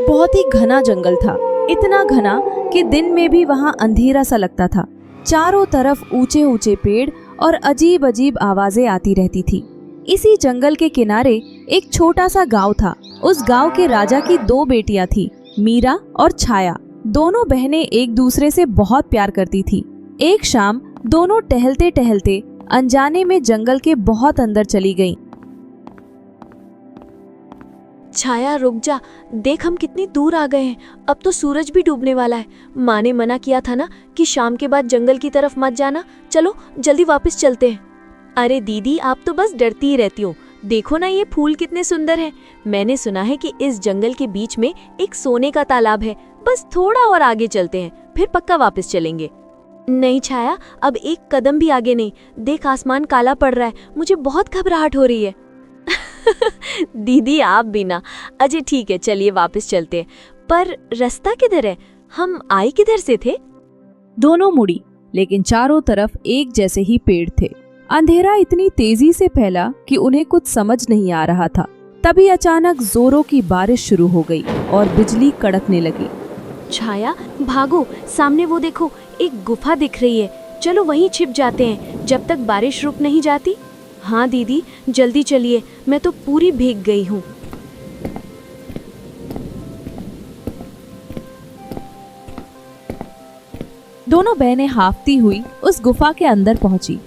बहुत ही घना जंगल था, इतना घना कि दिन में भी वहाँ अंधेरा सा लगता था। चारों तरफ ऊंचे ऊंचे पेड़ और अजीब अजीब आवाजें आती रहती थी। इसी जंगल के किनारे एक छोटा सा गांव था। उस गांव के राजा की 2 बेटियां थी, मीरा और छाया। दोनों बहनें एक दूसरे से बहुत प्यार करती थी। एक शाम दोनों टहलते टहलते अनजाने में जंगल के बहुत अंदर चली गईं। छाया रुक जा, देख हम कितनी दूर आ गए हैं। अब तो सूरज भी डूबने वाला है। माँ ने मना किया था ना कि शाम के बाद जंगल की तरफ मत जाना। चलो जल्दी वापस चलते हैं। अरे दीदी, आप तो बस डरती ही रहती हो। देखो ना ये फूल कितने सुंदर हैं। मैंने सुना है कि इस जंगल के बीच में एक सोने का तालाब है। बस थोड़ा और आगे चलते हैं, फिर पक्का वापस चलेंगे। नहीं छाया, अब एक कदम भी आगे नहीं। देख आसमान काला पड़ रहा है, मुझे बहुत घबराहट हो रही है। दीदी आप भी ना। अच्छा ठीक है, चलिए वापस चलते हैं। पर रास्ता किधर है? हम आए किधर से थे? दोनों मुड़ी, लेकिन चारों तरफ एक जैसे ही पेड़ थे। अंधेरा इतनी तेजी से फैला कि उन्हें कुछ समझ नहीं आ रहा था। तभी अचानक जोरों की बारिश शुरू हो गई और बिजली कड़कने लगी। छाया भागो, सामने वो देखो, एक गुफा दिख रही है। चलो वहीं छिप जाते हैं जब तक बारिश रुक नहीं जाती। हाँ दीदी जल्दी चलिए, मैं तो पूरी भीग गई हूँ। दोनों बहनें हाफती हुई उस गुफा के अंदर पहुंची।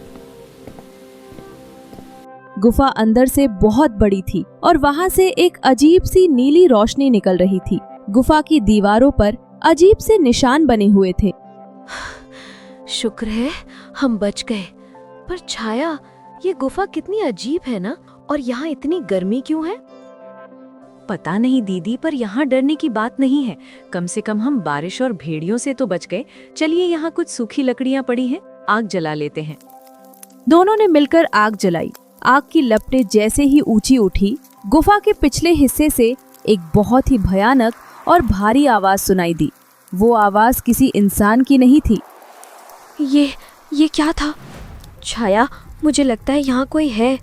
गुफा अंदर से बहुत बड़ी थी और वहां से एक अजीब सी नीली रोशनी निकल रही थी। गुफा की दीवारों पर अजीब से निशान बने हुए थे। शुक्र है हम बच गए। पर छाया, ये गुफा कितनी अजीब है ना, और यहाँ इतनी गर्मी क्यों है? पता नहीं दीदी, पर यहाँ डरने की बात नहीं है। कम से कम हम बारिश और भेड़ियों से तो बच गए। चलिए यहाँ कुछ सूखी लकड़ियाँ पड़ी हैं, आग जला लेते हैं। दोनों ने मिलकर आग जलाई। आग की लपटें जैसे ही ऊंची उठी, गुफा के पिछले हिस्से से एक बहुत ही भयानक और भारी आवाज सुनाई दी। वो आवाज किसी इंसान की नहीं थी। ये क्या था? छाया, मुझे लगता है यहाँ कोई है।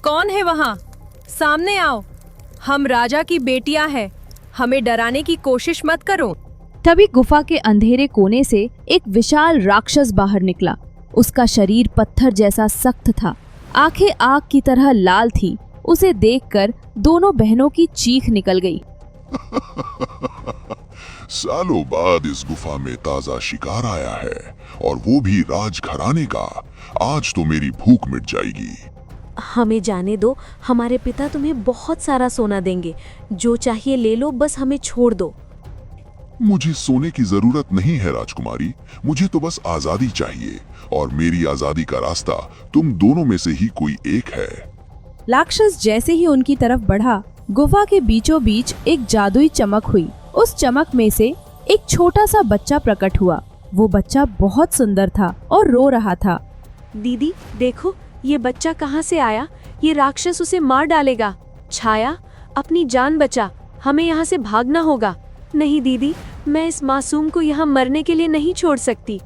कौन है वहाँ? सामने आओ। हम राजा की बेटियां हैं, हमें डराने की कोशिश मत करो। तभी गुफा के अंधेरे कोने से एक विशाल राक्षस बाहर निकला। उसका शरीर पत्थर जैसा सख्त था, आंखें आग की तरह लाल थी। उसे देखकर दोनों बहनों की चीख निकल गई। सालों बाद इस गुफा में ताजा शिकार आया है, और वो भी राजघराने का। आज तो मेरी भूख मिट जाएगी। हमें जाने दो, हमारे पिता तुम्हें बहुत सारा सोना देंगे। जो चाहिए ले लो, बस हमें छोड़ दो। मुझे सोने की जरूरत नहीं है राजकुमारी, मुझे तो बस आजादी चाहिए, और मेरी आजादी का रास्ता तुम दोनों में से ही कोई एक है। राक्षस जैसे ही उनकी तरफ बढ़ा, गुफा के बीचों बीच एक जादुई चमक हुई। उस चमक में से एक छोटा सा बच्चा प्रकट हुआ। वो बच्चा बहुत सुंदर था और रो रहा था। दीदी देखो, ये बच्चा कहाँ से आया? ये राक्षस उसे मार डालेगा। छाया, अपनी जान बचा, हमें यहाँ से भागना होगा। नहीं दीदी, मैं इस मासूम को यहाँ मरने के लिए नहीं छोड़ सकती।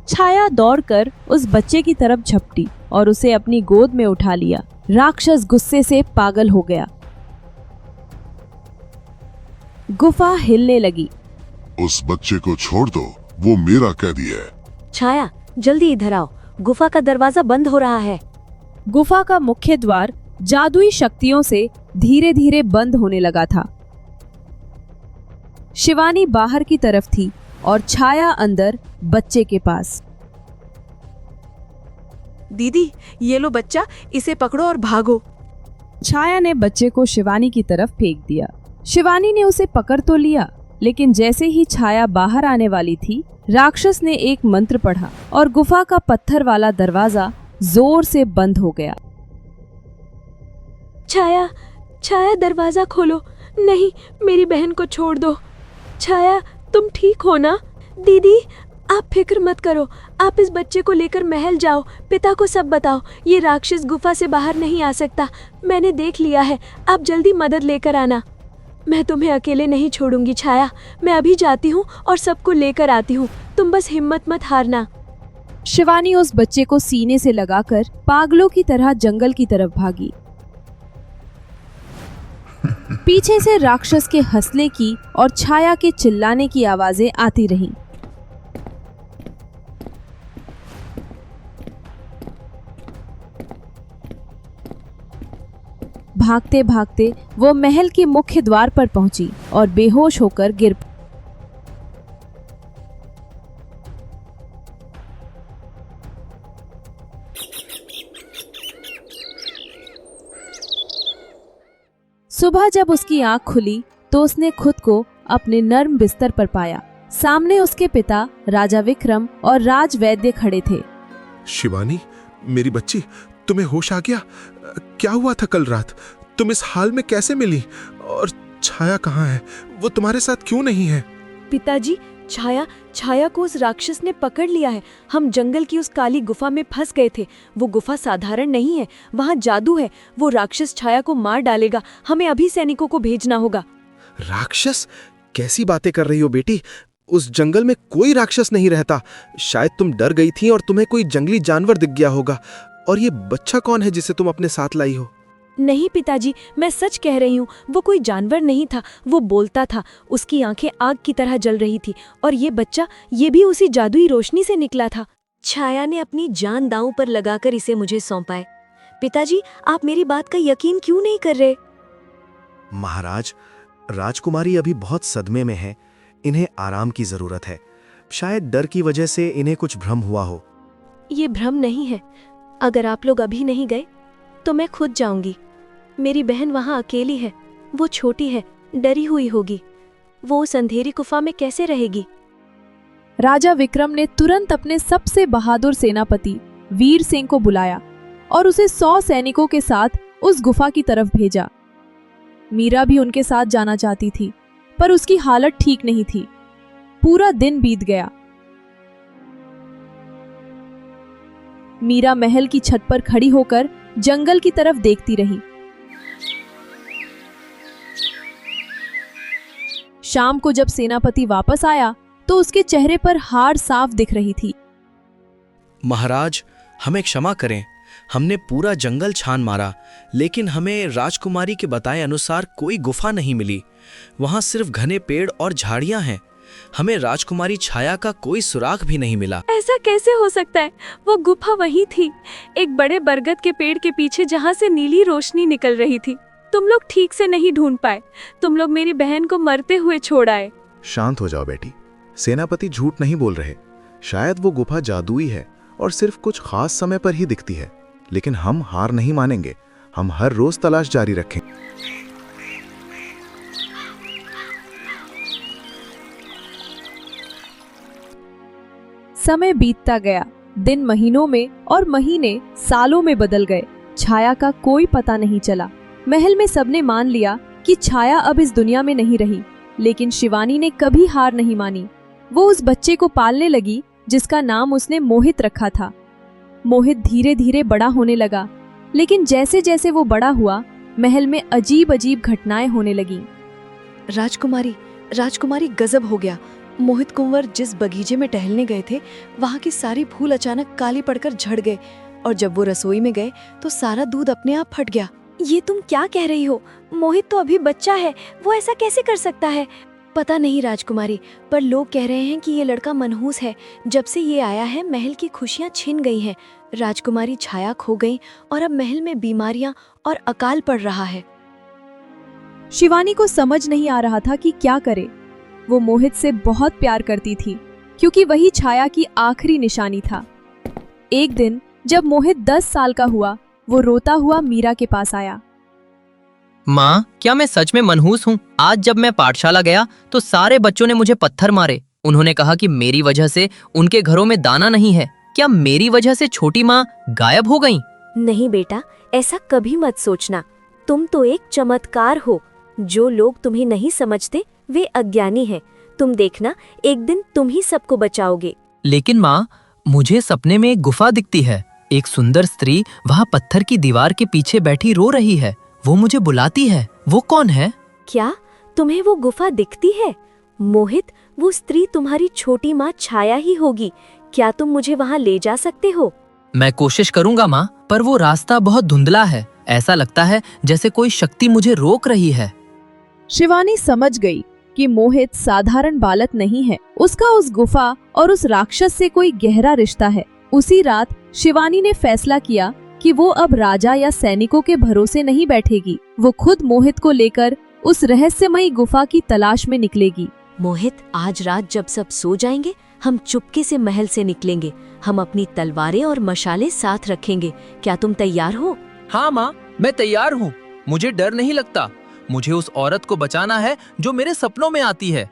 छाया दौड़कर उस बच्चे की तरफ झपटी और उसे अपनी गोद में उठा लिया। राक्षस गुस्से से पागल हो गया। गुफा हिलने लगी। उस बच्चे को छोड़ दो, वो मेरा कैदी है। छाया जल्दी इधर आओ, गुफा का दरवाजा बंद हो रहा है। गुफा का मुख्य द्वार जादुई शक्तियों से धीरे धीरे बंद होने लगा था। शिवानी बाहर की तरफ थी और छाया अंदर बच्चे के पास। दीदी ये लो बच्चा, इसे पकड़ो और भागो। छाया ने बच्चे को शिवानी की तरफ फेंक दिया। शिवानी ने उसे पकड़ तो लिया, लेकिन जैसे ही छाया बाहर आने वाली थी, राक्षस ने एक मंत्र पढ़ा और गुफा का पत्थर वाला दरवाजा जोर से बंद हो गया। छाया, छाया दरवाजा खोलो। नहीं, मेरी बहन को छोड़ दो। छाया, तुम ठीक हो ना? दीदी आप फिक्र मत करो, आप इस बच्चे को लेकर महल जाओ, पिता को सब बताओ। ये राक्षस गुफा से बाहर नहीं आ सकता, मैंने देख लिया है। आप जल्दी मदद लेकर आना। मैं तुम्हें अकेले नहीं छोड़ूंगी छाया, मैं अभी जाती हूँ और सबको लेकर आती हूँ। तुम बस हिम्मत मत हारना। शिवानी उस बच्चे को सीने से लगाकर पागलों की तरह जंगल की तरफ भागी। पीछे से राक्षस के हंसने की और छाया के चिल्लाने की आवाजें आती रहीं। भागते भागते वो महल के मुख्य द्वार पर पहुंची और बेहोश होकर गिर पड़ी। सुबह जब उसकी आंख खुली तो उसने खुद को अपने नर्म बिस्तर पर पाया। सामने उसके पिता राजा विक्रम और राज वैद्य खड़े थे। शिवानी, मेरी बच्ची, तुम्हें होश आ गया? क्या हुआ था कल रात? तुम इस हाल में कैसे मिली? और छाया कहाँ है? वो तुम्हारे साथ क्यों नहीं है? पिताजी, छाया को उस राक्षस ने पकड़ लिया है। हम जंगल की उस काली गुफा में फंस गए थे। वो गुफा साधारण नहीं है, वहाँ जादू है। वो राक्षस छाया को मार डालेगा। हमें अभी सैनिकों को भेजना होगा। राक्षस? कैसी बातें कर रही हो बेटी? उस जंगल में कोई राक्षस नहीं रहता। शायद तुम डर गई थी और तुम्हें कोई जंगली जानवर दिख गया होगा। और ये बच्चा कौन है जिसे तुम अपने साथ लाई हो? नहीं पिताजी, मैं सच कह रही हूँ। वो कोई जानवर नहीं था, वो बोलता था। उसकी आंखें आग की तरह जल रही थी। और ये बच्चा, ये भी उसी जादुई रोशनी से निकला था। छाया ने अपनी जान दांव पर लगाकर इसे मुझे सौंपा है। पिताजी, आप मेरी बात का यकीन क्यों नहीं कर रहे? महाराज, राजकुमारी अभी बहुत सदमे में है। इन्हें आराम की जरूरत है। शायद डर की वजह से इन्हें कुछ भ्रम हुआ हो। ये भ्रम नहीं है। अगर आप लोग अभी नहीं गए तो मैं खुद जाऊंगी। मेरी बहन वहां अकेली है। वो छोटी है, डरी हुई होगी। वो उस अंधेरी गुफा में कैसे रहेगी? राजा विक्रम ने तुरंत अपने सबसे बहादुर सेनापति वीर सिंह को बुलाया और उसे 100 सैनिकों के साथ उस गुफा की तरफ भेजा। मीरा भी उनके साथ जाना चाहती थी, पर उसकी हालत ठीक नहीं थी। पूरा दिन बीत गया। मीरा महल की छत पर खड़ी होकर जंगल की तरफ देखती रही। शाम को जब सेनापति वापस आया तो उसके चेहरे पर हार साफ दिख रही थी। महाराज, हमें क्षमा करें। हमने पूरा जंगल छान मारा, लेकिन हमें राजकुमारी के बताए अनुसार कोई गुफा नहीं मिली। वहां सिर्फ घने पेड़ और झाड़ियां हैं। हमें राजकुमारी छाया का कोई सुराग भी नहीं मिला। ऐसा कैसे हो सकता है? वो गुफा वही थी, एक बड़े बरगद के पेड़ के पीछे, जहाँ से नीली रोशनी निकल रही थी। तुम लोग ठीक से नहीं ढूंढ पाए। तुम लोग मेरी बहन को मरते हुए छोड़ आए। शांत हो जाओ बेटी। सेनापति झूठ नहीं बोल रहे। शायद वो गुफा जादुई है और सिर्फ कुछ खास समय पर ही दिखती है। लेकिन हम हार नहीं मानेंगे। हम हर रोज तलाश जारी रखेंगे। समय बीतता गया। दिन महीनों में और महीने सालों में बदल गए। छाया का कोई पता नहीं चला। महल में सबने मान लिया कि छाया अब इस दुनिया में नहीं रही, लेकिन शिवानी ने कभी हार नहीं मानी। वो उस बच्चे को पालने लगी जिसका नाम उसने मोहित रखा था। मोहित धीरे धीरे बड़ा होने लगा, लेकिन जैसे जैसे वो बड़ा हुआ, महल में अजीब अजीब घटनाएं होने लगीं। राजकुमारी गजब हो गया। मोहित कुंवर जिस बगीचे में टहलने गए थे, वहाँ के सारे फूल अचानक काले पड़कर झड़ गए। और जब वो रसोई में गए तो सारा दूध अपने आप फट गया। ये तुम क्या कह रही हो? मोहित तो अभी बच्चा है, वो ऐसा कैसे कर सकता है? पता नहीं राजकुमारी, पर लोग कह रहे हैं कि ये लड़का मनहूस है। जब से ये आया है, महल की खुशियाँ छिन गई हैं। राजकुमारी छाया खो गई और अब महल में बीमारियां और अकाल पड़ रहा है। शिवानी को समझ नहीं आ रहा था कि क्या करे। वो मोहित से बहुत प्यार करती थी, क्योंकि वही छाया की आखिरी निशानी था। एक दिन जब मोहित 10 साल का हुआ, वो रोता हुआ मीरा के पास आया। माँ, क्या मैं सच में मनहूस हूँ? आज जब मैं पाठशाला गया तो सारे बच्चों ने मुझे पत्थर मारे। उन्होंने कहा कि मेरी वजह से उनके घरों में दाना नहीं है। क्या मेरी वजह से छोटी माँ गायब हो गईं? नहीं बेटा, ऐसा कभी मत सोचना। तुम तो एक चमत्कार हो। जो लोग तुम्हें नहीं समझते वे अज्ञानी हैं। तुम देखना, एक दिन तुम ही सबको बचाओगे। लेकिन माँ, मुझे सपने में एक गुफा दिखती है। एक सुंदर स्त्री वहाँ पत्थर की दीवार के पीछे बैठी रो रही है। वो मुझे बुलाती है। वो कौन है? क्या तुम्हें वो गुफा दिखती है? मोहित, वो स्त्री तुम्हारी छोटी माँ छाया ही होगी। क्या तुम मुझे वहाँ ले जा सकते हो? मैं कोशिश करूंगा माँ, पर वो रास्ता बहुत धुंधला है। ऐसा लगता है जैसे कोई शक्ति मुझे रोक रही है। शिवानी समझ गई कि मोहित साधारण बालक नहीं है। उसका उस गुफा और उस राक्षस से कोई गहरा रिश्ता है। उसी रात शिवानी ने फैसला किया कि वो अब राजा या सैनिकों के भरोसे नहीं बैठेगी। वो खुद मोहित को लेकर उस रहस्यमयी गुफा की तलाश में निकलेगी। मोहित, आज रात जब सब सो जाएंगे, हम चुपके से महल से निकलेंगे। हम अपनी तलवारें और मशाले साथ रखेंगे। क्या तुम तैयार हो? हाँ माँ, मैं तैयार हूँ। मुझे डर नहीं लगता। मुझे उस औरत को बचाना है जो मेरे सपनों में आती है।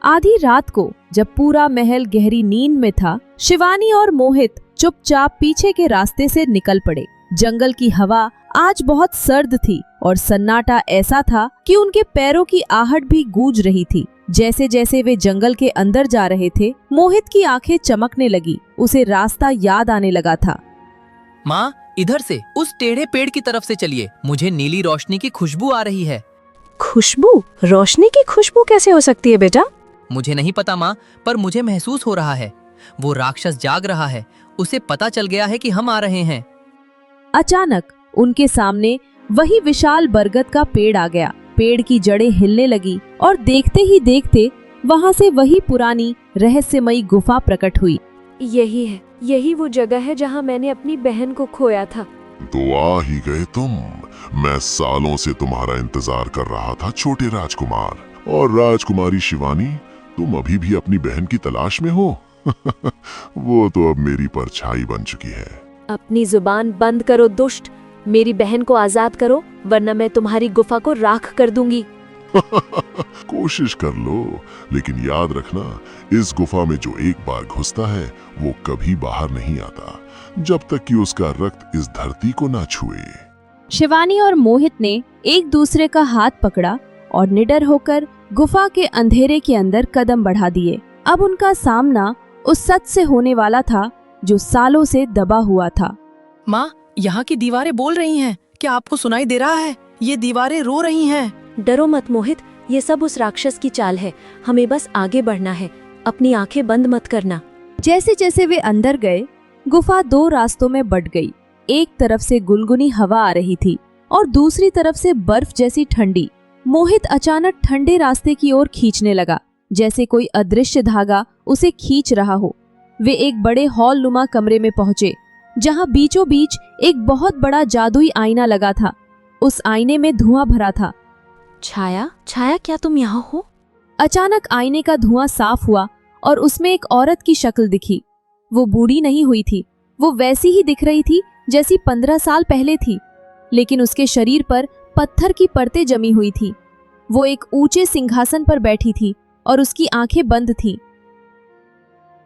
आधी रात को जब पूरा महल गहरी नींद में था, शिवानी और मोहित चुपचाप पीछे के रास्ते से निकल पड़े। जंगल की हवा आज बहुत सर्द थी और सन्नाटा ऐसा था कि उनके पैरों की आहट भी गूंज रही थी। जैसे जैसे वे जंगल के अंदर जा रहे थे, मोहित की आंखें चमकने लगी। उसे रास्ता याद आने लगा था। माँ, इधर से, उस टेढ़े पेड़ की तरफ से चलिए। मुझे नीली रोशनी की खुशबू आ रही है। खुशबू? रोशनी की खुशबू कैसे हो सकती है बेटा? मुझे नहीं पता माँ, पर मुझे महसूस हो रहा है। वो राक्षस जाग रहा है। उसे पता चल गया है कि हम आ रहे हैं। अचानक उनके सामने वही विशाल बरगद का पेड़ आ गया। पेड़ की जड़ें हिलने लगी और देखते ही देखते वहां से वही पुरानी रहस्यमयी गुफा प्रकट हुई। यही है, यही वो जगह है जहाँ मैंने अपनी बहन को खोया था। तो आ ही गए तुम। मैं सालों से तुम्हारा इंतजार कर रहा था छोटे राजकुमार। और राजकुमारी शिवानी, तुम अभी भी अपनी बहन की तलाश में हो? वो तो अब मेरी परछाई बन चुकी है। अपनी जुबान बंद करो दुष्ट। मेरी बहन को आजाद करो, वरना मैं तुम्हारी गुफा को राख कर दूंगी। कोशिश कर लो, लेकिन याद रखना, इस गुफा में जो एक बार घुसता है वो कभी बाहर नहीं आता, जब तक कि उसका रक्त इस धरती को ना छुए। शिवानी और मोहित ने एक दूसरे का हाथ पकड़ा और निडर होकर गुफा के अंधेरे के अंदर कदम बढ़ा दिए। अब उनका सामना उस सच से होने वाला था जो सालों से दबा हुआ था। माँ, यहाँ की दीवारें बोल रही हैं। क्या आपको सुनाई दे रहा है? ये दीवारें रो रही हैं। डरो मत मोहित, ये सब उस राक्षस की चाल है। हमें बस आगे बढ़ना है। अपनी आंखें बंद मत करना। जैसे जैसे वे अंदर गए, गुफा दो रास्तों में बंट गई। एक तरफ से गुनगुनी हवा आ रही थी और दूसरी तरफ से बर्फ जैसी ठंडी। मोहित अचानक ठंडे रास्ते की ओर खींचने लगा, जैसे कोई अदृश्य धागा उसे खींच रहा हो। वे एक बड़े हॉल नुमा कमरे में पहुंचे, जहां बीचों बीच एक बहुत बड़ा जादुई आईना लगा था। उस आईने में धुआं भरा था। छाया, छाया, क्या तुम यहाँ हो? अचानक आईने का धुआं साफ हुआ और उसमें एक औरत की शक्ल दिखी। वो बूढ़ी नहीं हुई थी, वो वैसी ही दिख रही थी जैसी 15 साल पहले थी, लेकिन उसके शरीर पर पत्थर की परतें जमी हुई थी। वो एक ऊंचे सिंहासन पर बैठी थी और उसकी आंखें बंद थीं।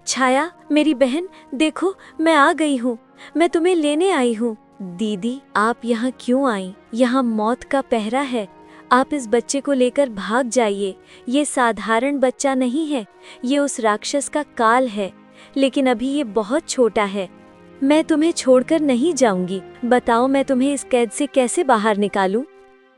छाया, मेरी बहन, देखो मैं आ गई हूँ। मैं तुम्हें लेने आई हूँ। दीदी, आप यहाँ क्यों आई? यहाँ मौत का पहरा है। आप इस बच्चे को लेकर भाग जाइए। ये साधारण बच्चा नहीं है, ये उस राक्षस का काल है। लेकिन अभी ये बहुत छोटा है। मैं तुम्हें छोड़कर नहीं जाऊंगी। बताओ, मैं तुम्हें इस कैद से कैसे बाहर निकालूं?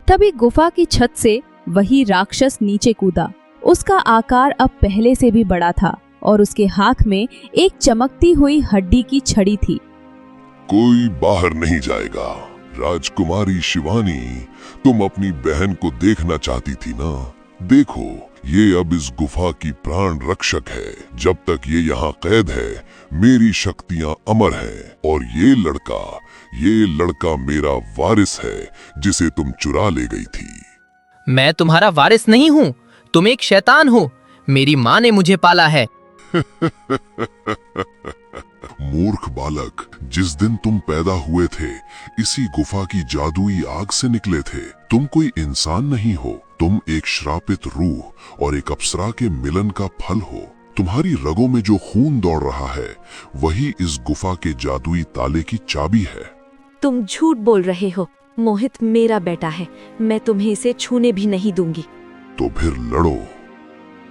तभी गुफा की छत से वही राक्षस नीचे कूदा। उसका आकार अब पहले से भी बड़ा था और उसके हाथ में एक चमकती हुई हड्डी की छड़ी थी। कोई बाहर नहीं जाएगा। राजकुमारी शिवानी, तुम अपनी बहन को देखना चाहती थी ना? देखो, ये अब इस गुफा की प्राण रक्षक है। जब तक ये यहाँ कैद है, मेरी शक्तियाँ अमर हैं। और ये लड़का मेरा वारिस है, जिसे तुम चुरा ले गई थी। मैं तुम्हारा वारिस नहीं हूँ। तुम एक शैतान हो। मेरी माँ ने मुझे पाला है। मूर्ख बालक, जिस दिन तुम पैदा हुए थे, इसी गुफा की जादुई आग से निकले थे। तुम कोई इंसान नहीं हो, तुम एक श्रापित रूह और एक अप्सरा के मिलन का फल हो। तुम्हारी रगों में जो खून दौड़ रहा है, वही इस गुफा के जादुई ताले की चाबी है। तुम झूठ बोल रहे हो। मोहित मेरा बेटा है। मैं तुम्हें इसे छूने भी नहीं दूंगी। तो फिर लड़ो।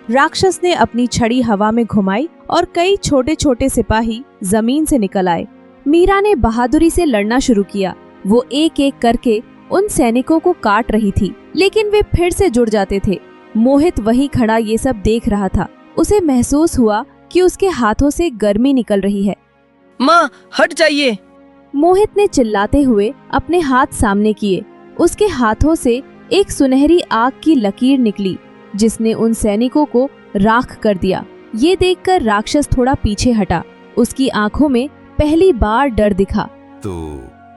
राक्षस ने अपनी छड़ी हवा में घुमाई और कई छोटे छोटे सिपाही जमीन से निकल आए। मीरा ने बहादुरी से लड़ना शुरू किया। वो एक एक करके उन सैनिकों को काट रही थी, लेकिन वे फिर से जुड़ जाते थे। मोहित वहीं खड़ा ये सब देख रहा था। उसे महसूस हुआ कि उसके हाथों से गर्मी निकल रही है। माँ, हट जाइए। मोहित ने चिल्लाते हुए अपने हाथ सामने किए। उसके हाथों से एक सुनहरी आग की लकीर निकली जिसने उन सैनिकों को राख कर दिया। ये देखकर राक्षस थोड़ा पीछे हटा। उसकी आंखों में पहली बार डर दिखा। तो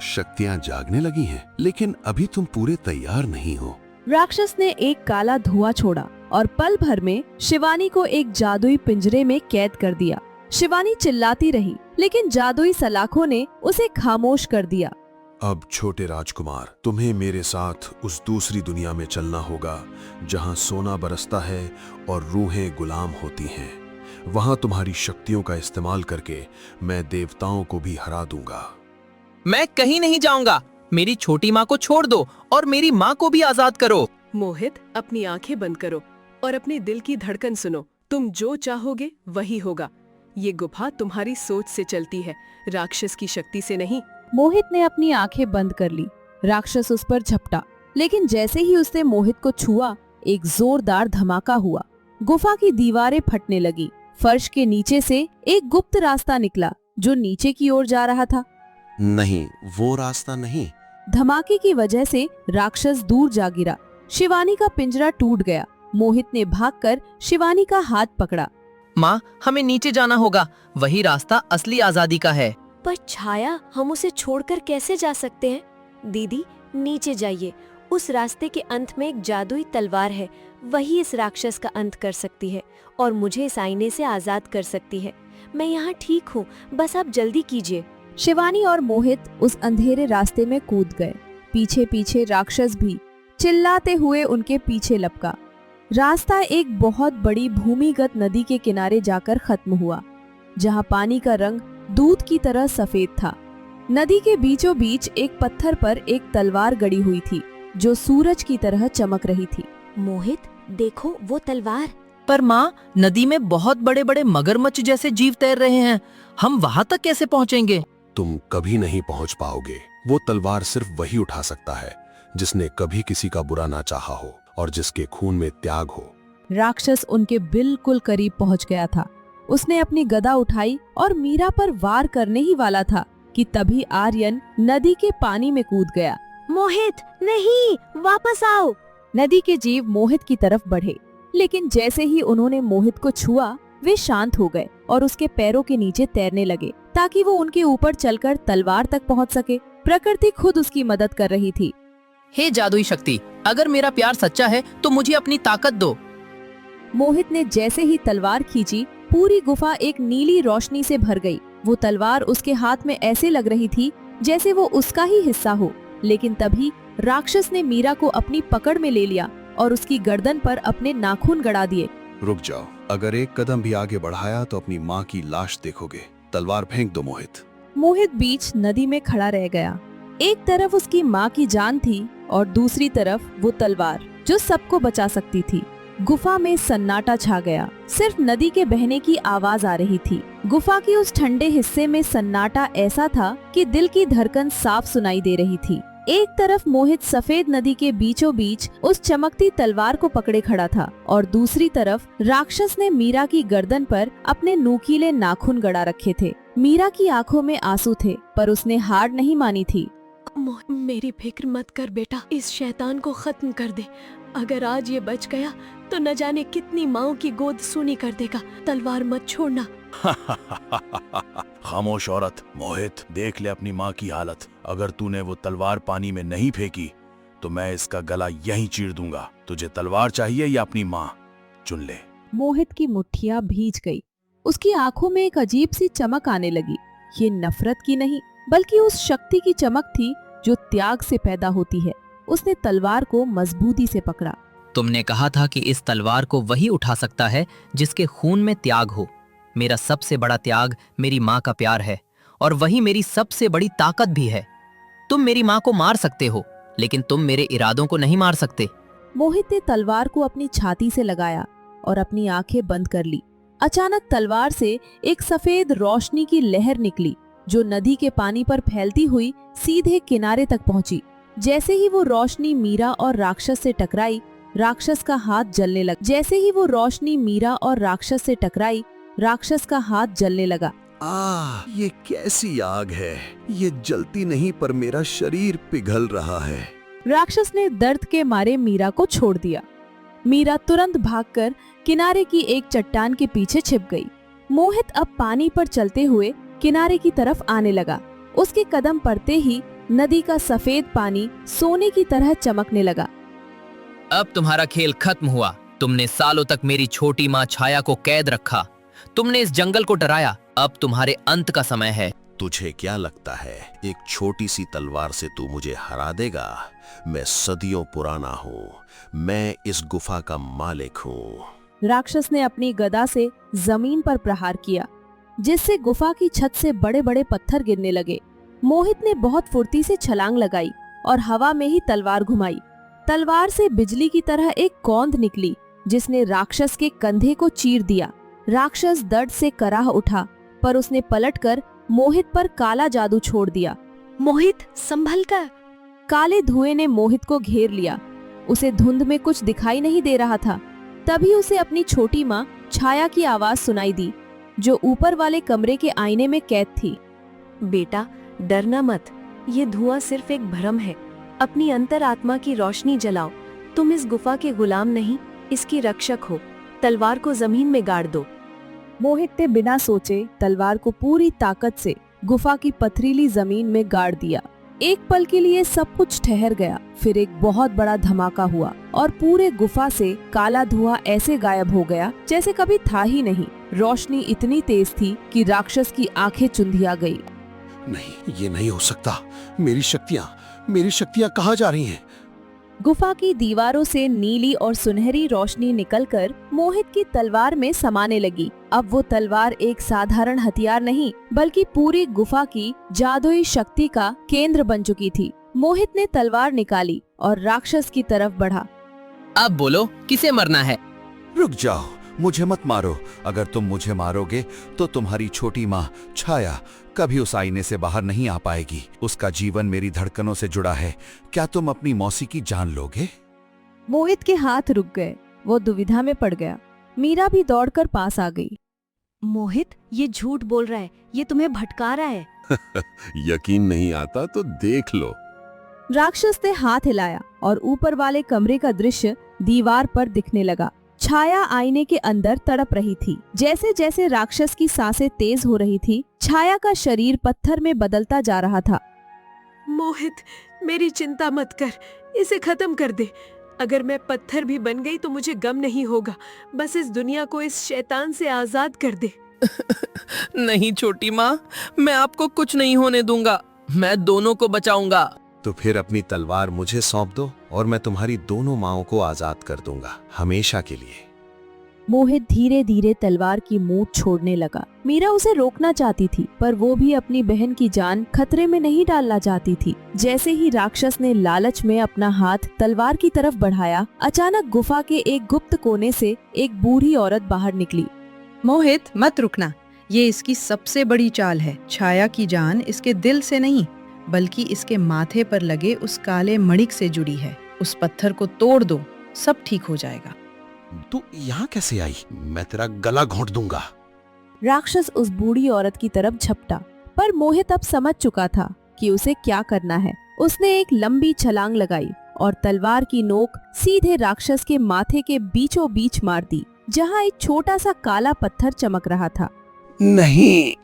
शक्तियां जागने लगी हैं, लेकिन अभी तुम पूरे तैयार नहीं हो। राक्षस ने एक काला धुआं छोड़ा और पल भर में शिवानी को एक जादुई पिंजरे में कैद कर दिया। शिवानी चिल्लाती रही, लेकिन जादुई सलाखों ने उसे खामोश कर दिया। अब छोटे राजकुमार, तुम्हें मेरे साथ उस दूसरी दुनिया में चलना होगा जहां सोना बरसता है और रूहें गुलाम होती हैं। वहां तुम्हारी शक्तियों का इस्तेमाल करके मैं देवताओं को भी हरा दूंगा। मैं कहीं नहीं जाऊंगा। मेरी छोटी माँ को छोड़ दो और मेरी माँ को भी आजाद करो। मोहित, अपनी आंखें बंद करो और अपने दिल की धड़कन सुनो। तुम जो चाहोगे वही होगा। ये गुफा तुम्हारी सोच से चलती है, राक्षस की शक्ति से नहीं। मोहित ने अपनी आंखें बंद कर ली। राक्षस उस पर झपटा, लेकिन जैसे ही उसने मोहित को छुआ, एक जोरदार धमाका हुआ। गुफा की दीवारें फटने लगी। फर्श के नीचे से एक गुप्त रास्ता निकला जो नीचे की ओर जा रहा था। नहीं, वो रास्ता नहीं। धमाके की वजह से राक्षस दूर जा गिरा। शिवानी का पिंजरा टूट गया। मोहित ने भागकर शिवानी का हाथ पकड़ा। माँ, हमें नीचे जाना होगा। वही रास्ता असली आजादी का है। पर छाया, हम उसे छोड़कर कैसे जा सकते हैं? दीदी, नीचे जाइए। उस रास्ते के अंत में एक जादुई तलवार है। वही इस राक्षस का अंत कर सकती है और मुझे इस आईने से आजाद कर सकती है। मैं यहाँ ठीक हूँ, बस आप जल्दी कीजिए। शिवानी और मोहित उस अंधेरे रास्ते में कूद गए। पीछे पीछे राक्षस भी चिल्लाते हुए उनके पीछे लपका। रास्ता एक बहुत बड़ी भूमिगत नदी के किनारे जाकर खत्म हुआ, जहाँ पानी का रंग दूध की तरह सफेद था। नदी के बीचों बीच एक पत्थर पर एक तलवार गड़ी हुई थी जो सूरज की तरह चमक रही थी। मोहित, देखो वो तलवार। पर माँ, नदी में बहुत बड़े बड़े मगरमच्छ जैसे जीव तैर रहे हैं। हम वहाँ तक कैसे पहुँचेंगे? तुम कभी नहीं पहुंच पाओगे। वो तलवार सिर्फ वही उठा सकता है जिसने कभी किसी का बुरा ना चाहा हो और जिसके खून में त्याग हो। राक्षस उनके बिल्कुल करीब पहुंच गया था। उसने अपनी गदा उठाई और मीरा पर वार करने ही वाला था कि तभी आर्यन नदी के पानी में कूद गया। मोहित, नहीं, वापस आओ। नदी के जीव मोहित की तरफ बढ़े, लेकिन जैसे ही उन्होंने मोहित को छुआ, वे शांत हो गए और उसके पैरों के नीचे तैरने लगे ताकि वो उनके ऊपर चलकर तलवार तक पहुंच सके। प्रकृति खुद उसकी मदद कर रही थी। हे जादुई शक्ति, अगर मेरा प्यार सच्चा है तो मुझे अपनी ताकत दो। मोहित ने जैसे ही तलवार खींची, पूरी गुफा एक नीली रोशनी से भर गई। वो तलवार उसके हाथ में ऐसे लग रही थी जैसे वो उसका ही हिस्सा हो। लेकिन तभी राक्षस ने मीरा को अपनी पकड़ में ले लिया और उसकी गर्दन पर अपने नाखून गड़ा दिए। रुक जाओ, अगर एक कदम भी आगे बढ़ाया तो अपनी माँ की लाश देखोगे। तलवार फेंक दो मोहित। मोहित बीच नदी में खड़ा रह गया। एक तरफ उसकी माँ की जान थी और दूसरी तरफ वो तलवार जो सबको बचा सकती थी। गुफा में सन्नाटा छा गया। सिर्फ नदी के बहने की आवाज आ रही थी। गुफा के उस ठंडे हिस्से में सन्नाटा ऐसा था कि दिल की धड़कन साफ सुनाई दे रही थी। एक तरफ मोहित सफेद नदी के बीचों बीच उस चमकती तलवार को पकड़े खड़ा था और दूसरी तरफ राक्षस ने मीरा की गर्दन पर अपने नुकीले नाखून गड़ा रखे थे। मीरा की आंखों में आंसू थे, पर उसने हार नहीं मानी थी। मेरी फिक्र मत कर बेटा, इस शैतान को खत्म कर दे। अगर आज ये बच गया तो न जाने कितनी माँओं की गोद सूनी कर देगा। तलवार मत छोड़ना। खामोश औरत। मोहित, देख ले अपनी माँ की हालत। अगर तूने वो तलवार पानी में नहीं फेंकी तो मैं इसका गला यहीं चीर दूंगा। तुझे तलवार चाहिए या अपनी माँ? चुन ले। मोहित की मुट्ठियां भीज गई। उसकी आंखों में एक अजीब सी चमक आने लगी। ये नफरत की नहीं, बल्कि उस शक्ति की चमक थी जो त्याग से पैदा होती है। उसने तलवार को मजबूती से पकड़ा। तुमने कहा था कि इस तलवार को वही उठा सकता है जिसके खून में त्याग हो। मेरा सबसे बड़ा त्याग मेरी माँ का प्यार है और वही मेरी सबसे बड़ी ताकत भी है। तुम मेरी माँ को मार सकते हो, लेकिन तुम मेरे इरादों को नहीं मार सकते। मोहित ने तलवार को अपनी छाती से लगाया और अपनी आंखें बंद कर ली। अचानक तलवार से एक सफेद रोशनी की लहर निकली जो नदी के पानी पर फैलती हुई सीधे किनारे तक पहुंची। जैसे ही वो रोशनी मीरा और राक्षस से टकराई, राक्षस का हाथ जलने लगा। जैसे ही वो रोशनी मीरा और राक्षस से टकराई, राक्षस का हाथ जलने लगा। ये कैसी आग है? ये जलती नहीं पर मेरा शरीर पिघल रहा है। राक्षस ने दर्द के मारे मीरा को छोड़ दिया। मीरा तुरंत भागकर किनारे की एक चट्टान के पीछे छिप गई। मोहित अब पानी पर चलते हुए किनारे की तरफ आने लगा। उसके कदम पड़ते ही नदी का सफेद पानी सोने की तरह चमकने लगा। अब तुम्हारा खेल खत्म हुआ। तुमने सालों तक मेरी छोटी माँ छाया को कैद रखा। तुमने इस जंगल को डराया। अब तुम्हारे अंत का समय है। तुझे क्या लगता है एक छोटी सी तलवार से तू मुझे हरा देगा? मैं सदियों पुराना हूँ। मैं इस गुफा का मालिक हूँ। राक्षस ने अपनी गदा से जमीन पर प्रहार किया, जिससे गुफा की छत से बड़े बड़े पत्थर गिरने लगे। मोहित ने बहुत फुर्ती से छलांग लगाई और हवा में ही तलवार घुमाई। तलवार से बिजली की तरह एक कौंद निकली, जिसने राक्षस के कंधे को चीर दिया। राक्षस दर्द से कराह उठा, पर उसने पलटकर मोहित पर काला जादू छोड़ दिया। मोहित संभल कर। काले धुएं ने मोहित को घेर लिया। उसे धुंध में कुछ दिखाई नहीं दे रहा था। तभी उसे अपनी छोटी माँ छाया की आवाज सुनाई दी, जो ऊपर वाले कमरे के आईने में कैद थी। बेटा डरना मत, ये धुआं सिर्फ एक भ्रम है। अपनी अंतरात्मा की रोशनी जलाओ। तुम इस गुफा के गुलाम नहीं, इसकी रक्षक हो। तलवार को जमीन में गाड़ दो। मोहित ने बिना सोचे तलवार को पूरी ताकत से गुफा की पथरीली जमीन में गाड़ दिया। एक पल के लिए सब कुछ ठहर गया। फिर एक बहुत बड़ा धमाका हुआ और पूरे गुफा से काला धुआं ऐसे गायब हो गया जैसे कभी था ही नहीं। रोशनी इतनी तेज थी कि राक्षस की आंखें चुंधिया गई। नहीं, ये नहीं हो सकता। मेरी शक्तियाँ कहाँ जा रही हैं? गुफा की दीवारों से नीली और सुनहरी रोशनी निकलकर मोहित की तलवार में समाने लगी। अब वो तलवार एक साधारण हथियार नहीं, बल्कि पूरी गुफा की जादुई शक्ति का केंद्र बन चुकी थी। मोहित ने तलवार निकाली और राक्षस की तरफ बढ़ा। अब बोलो, किसे मरना है? रुक जाओ, मुझे मत मारो। अगर तुम मुझे मारोगे तो तुम्हारी छोटी माँ छाया कभी उस आईने से बाहर नहीं आ पाएगी। उसका जीवन मेरी धड़कनों से जुड़ा है। क्या तुम अपनी मौसी की जान लोगे? मोहित के हाथ रुक गए। वो दुविधा में पड़ गया। मीरा भी दौड़कर पास आ गई। मोहित ये झूठ बोल रहा है, ये तुम्हें भटका रहा है। यकीन नहीं आता तो देख लो। राक्षस ने हाथ हिलाया और ऊपर वाले कमरे का दृश्य दीवार पर दिखने लगा। छाया आईने के अंदर तड़प रही थी। जैसे जैसे राक्षस की सांसें तेज हो रही थी, छाया का शरीर पत्थर में बदलता जा रहा था। मोहित, मेरी चिंता मत कर, इसे खत्म कर दे। अगर मैं पत्थर भी बन गई तो मुझे गम नहीं होगा। बस इस दुनिया को इस शैतान से आजाद कर दे। नहीं छोटी माँ, मैं आपको कुछ नहीं होने दूंगा। मैं दोनों को बचाऊंगा। तो फिर अपनी तलवार मुझे सौंप दो और मैं तुम्हारी दोनों माँओं को आजाद कर दूंगा, हमेशा के लिए। मोहित धीरे धीरे तलवार की मूठ छोड़ने लगा। मीरा उसे रोकना चाहती थी, पर वो भी अपनी बहन की जान खतरे में नहीं डालना चाहती थी। जैसे ही राक्षस ने लालच में अपना हाथ तलवार की तरफ बढ़ाया, अचानक गुफा के एक गुप्त कोने से एक बूढ़ी औरत बाहर निकली। मोहित मत रुकना, ये इसकी सबसे बड़ी चाल है। छाया की जान इसके दिल से नहीं, बल्कि इसके माथे पर लगे उस काले मणिक से जुड़ी है। उस पत्थर को तोड़ दो, सब ठीक हो जाएगा। तू यहाँ कैसे आई? मैं तेरा गला घोंट दूंगा। राक्षस उस बूढ़ी औरत की तरफ झपटा, पर मोहित अब समझ चुका था कि उसे क्या करना है। उसने एक लंबी छलांग लगाई और तलवार की नोक सीधे राक्षस के माथे के बीचों बीच मार दी, जहाँ एक छोटा सा काला पत्थर चमक रहा था। नहीं।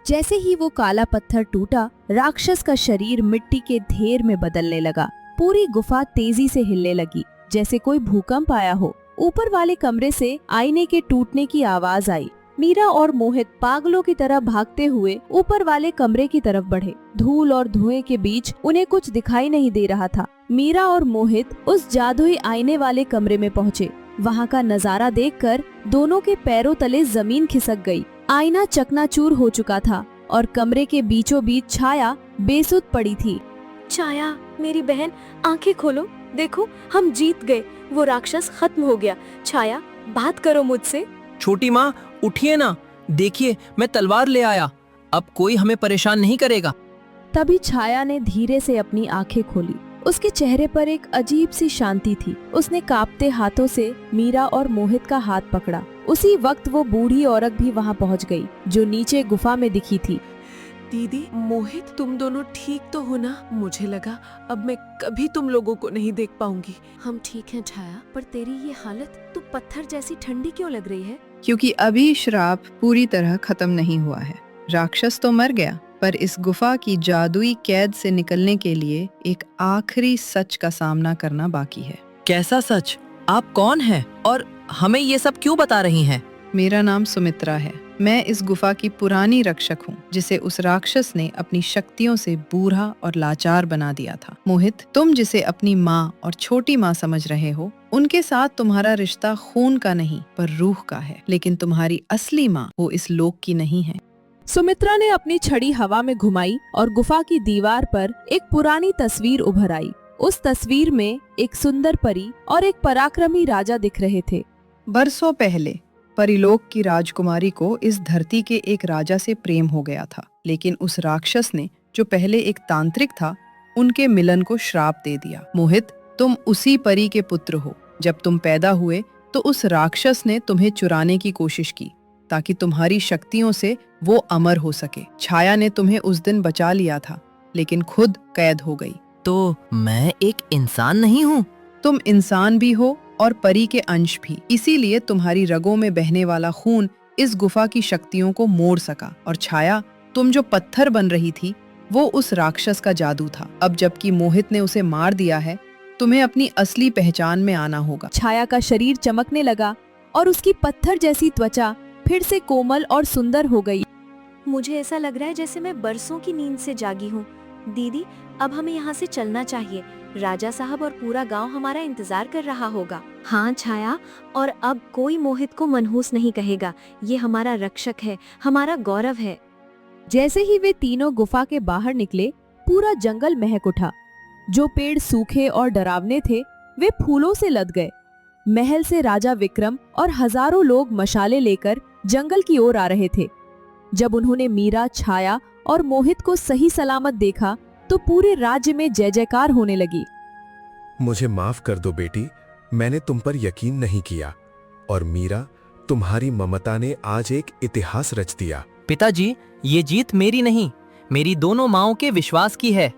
जैसे ही वो काला पत्थर टूटा, राक्षस का शरीर मिट्टी के ढेर में बदलने लगा। पूरी गुफा तेजी से हिलने लगी, जैसे कोई भूकंप आया हो। ऊपर वाले कमरे से आईने के टूटने की आवाज आई। मीरा और मोहित पागलों की तरह भागते हुए ऊपर वाले कमरे की तरफ बढ़े। धूल और धुएं के बीच उन्हें कुछ दिखाई नहीं दे रहा था। मीरा और मोहित उस जादुई आईने वाले कमरे में पहुँचे। वहाँ का नजारा देखकर दोनों के पैरों तले जमीन खिसक गई। आईना चकनाचूर हो चुका था और कमरे के बीचों बीच छाया बेसुध पड़ी थी। छाया, मेरी बहन, आंखें खोलो। देखो, हम जीत गए। वो राक्षस खत्म हो गया। छाया, बात करो मुझसे। छोटी माँ, उठिए ना। देखिए, मैं तलवार ले आया। अब कोई हमें परेशान नहीं करेगा। तभी छाया ने धीरे से अपनी आंखें खोली। उसके चेहरे पर एक अजीब सी शांति थी। उसने कांपते हाथों से मीरा और मोहित का हाथ पकड़ा। उसी वक्त वो बूढ़ी औरत भी वहाँ पहुँच गई, जो नीचे गुफा में दिखी थी। दीदी, मोहित, तुम दोनों ठीक तो हो ना? मुझे लगा अब मैं कभी तुम लोगों को नहीं देख पाऊंगी। हम ठीक हैं छाया, पर तेरी ये हालत, तू पत्थर जैसी ठंडी क्यों लग रही है? क्योंकि अभी श्राप पूरी तरह खत्म नहीं हुआ है। राक्षस तो मर गया, पर इस गुफा की जादुई कैद से निकलने के लिए एक आखिरी सच का सामना करना बाकी है। कैसा सच? आप कौन हैं और हमें ये सब क्यों बता रही हैं? मेरा नाम सुमित्रा है। मैं इस गुफा की पुरानी रक्षक हूँ, जिसे उस राक्षस ने अपनी शक्तियों से बूढ़ा और लाचार बना दिया था। मोहित, तुम जिसे अपनी माँ और छोटी माँ समझ रहे हो, उनके साथ तुम्हारा रिश्ता खून का नहीं पर रूह का है। लेकिन तुम्हारी असली माँ वो इस लोक की नहीं है। सुमित्रा ने अपनी छड़ी हवा में घुमाई और गुफा की दीवार पर एक पुरानी तस्वीर उभर आई। उस तस्वीर में एक सुंदर परी और एक पराक्रमी राजा दिख रहे थे। बरसों पहले परिलोक की राजकुमारी को इस धरती के एक राजा से प्रेम हो गया था, लेकिन उस राक्षस ने, जो पहले एक तांत्रिक था, उनके मिलन को श्राप दे दिया। मोहित, तुम उसी परी के पुत्र हो। जब तुम पैदा हुए तो उस राक्षस ने तुम्हें चुराने की कोशिश की ताकि तुम्हारी शक्तियों से वो अमर हो सके। छाया ने तुम्हें उस दिन बचा लिया था, लेकिन खुद कैद हो गई। तो मैं एक इंसान नहीं हूँ? तुम इंसान भी हो और परी के अंश भी। इसीलिए तुम्हारी रगों में बहने वाला खून इस गुफा की शक्तियों को मोड़ सका। और छाया, तुम जो पत्थर बन रही थी, वो उस राक्षस का जादू था। अब जबकि मोहित ने उसे मार दिया है, तुम्हें अपनी असली पहचान में आना होगा। छाया का शरीर चमकने लगा और उसकी पत्थर जैसी त्वचा फिर से कोमल और सुंदर हो गई। मुझे ऐसा लग रहा है जैसे मैं बरसों की नींद से जागी हूँ। दीदी, अब हमें यहाँ से चलना चाहिए। राजा साहब और पूरा गांव हमारा इंतजार कर रहा होगा। हाँ छाया, और अब कोई मोहित को मनहूस नहीं कहेगा। ये हमारा रक्षक है, हमारा गौरव है। जैसे ही वे तीनों गुफा के बाहर निकले, पूरा जंगल महक उठा। जो पेड़ सूखे और डरावने थे, वे फूलों से लद गए। महल से राजा विक्रम और हजारों लोग मशाले लेकर जंगल की ओर आ रहे थे। जब उन्होंने मीरा, छाया और मोहित को सही सलामत देखा तो पूरे राज्य में जय जयकार होने लगी। मुझे माफ कर दो बेटी, मैंने तुम पर यकीन नहीं किया। और मीरा, तुम्हारी ममता ने आज एक इतिहास रच दिया। पिताजी, ये जीत मेरी नहीं, मेरी दोनों माँओं के विश्वास की है।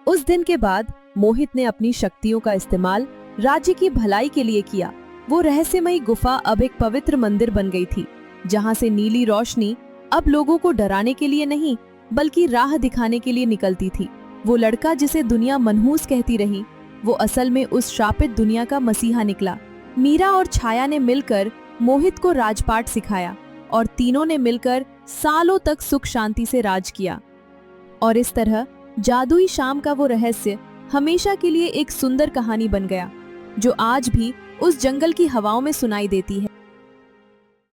उस दिन के बाद मोहित ने अपनी शक्तियों का इस्तेमाल राज्य की भलाई के लिए किया। वो रहस्यमयी गुफा अब एक पवित्र मंदिर बन गई थी, जहाँ से नीली रोशनी अब लोगों को डराने के लिए नहीं बल्कि राह दिखाने के लिए निकलती थी। वो लड़का जिसे दुनिया मनहूस कहती रही, वो असल में उस श्रापित दुनिया का मसीहा निकला। मीरा और छाया ने मिलकर मोहित को राजपाट सिखाया और तीनों ने मिलकर सालों तक सुख शांति से राज किया। और इस तरह जादुई शाम का वो रहस्य हमेशा के लिए एक सुंदर कहानी बन गया, जो आज भी उस जंगल की हवाओं में सुनाई देती है।